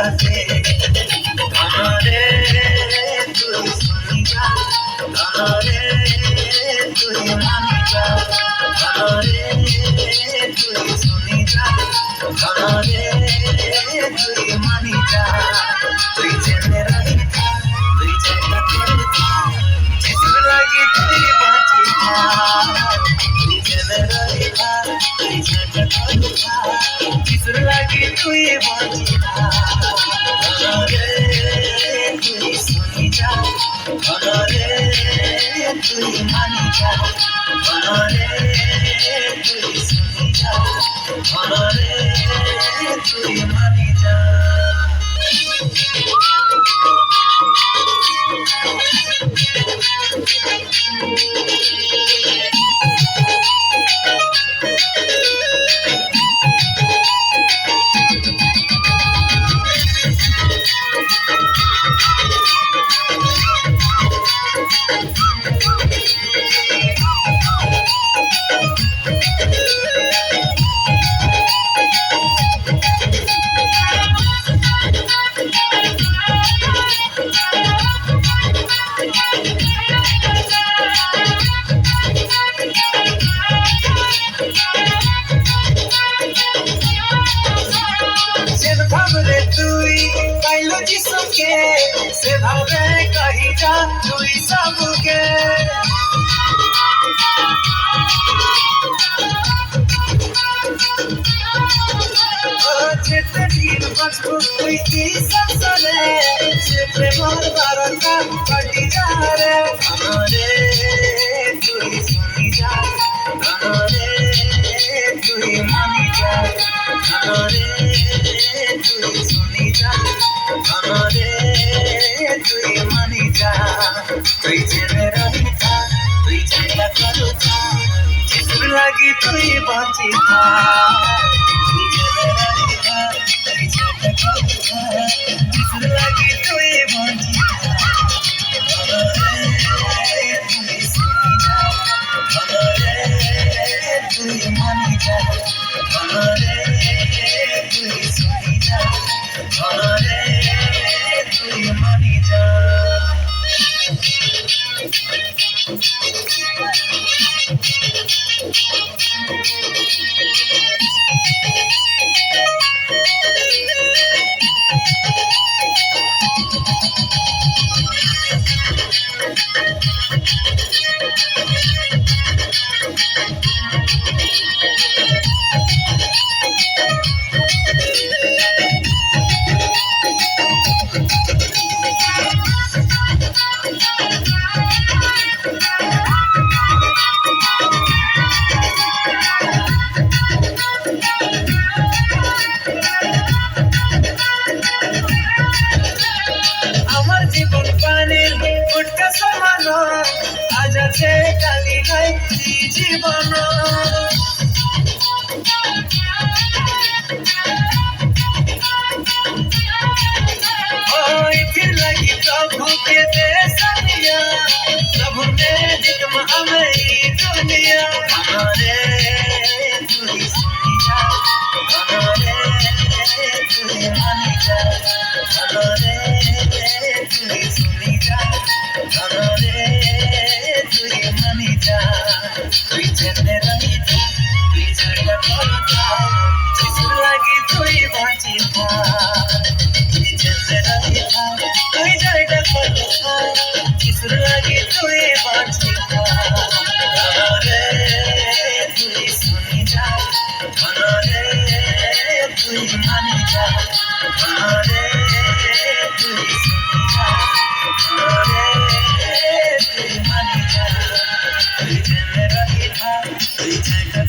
সাথে ধনরে তুই শুনি যা ধনরে তুই মানি যা ধনরে তুই শুনি যা ধনরে তুই মানি যা তুই জেনে রহি তুই জায়গা করে जिस लगी तुई बाची तुई जने रही तुई जने रही जिस लगी तुई बाची धनरे तुई सुनी जा धनरे तुई मानी जा धनरे तुई सुनी जा धनरे तुई मानी जा ভাবরে তুই পাইলো যিশুকে সেভাবে কহি যা তুই সবকে যেতে দিন বাঁচবো তুই কি সংসারে সে প্রেমর বারতা পাটি যা রে ধনরে তুই শুনি যা ধনরে তুই মানি যা ধনরে তুই শুনি যা ধনরে তুই মানি যা তুই জেনে রহি তুই জায়গা করু जिस लगी तुई बाची तुई जने रही तुई जायगा करू जिस लगी तुई बाची धनरे तुई सुनी जा धनरे तुई मानी जा धनरे तुई सुनी जा धनरे तुई मानी जा আজ আছে কালি নাই জীবন लगी प्रभु के देश प्रभु ने जिक्म हमें दुनिया हमारे तुई सुनी जा हमारे तुई मानी जा हमारे तुई सुनी जा हमारे तुई मानी जा तुई जने रही तुई जायगा करू जिस लगी तुई बाची तुई जने रही तुई जायगा करू जिस लगी तुई बाची धनरे तुई सुनी जा धनरे तुई मानी जा धनरे तुई सुनी जा धनरे तुई मानी जा तुई जने रही तुई जायगा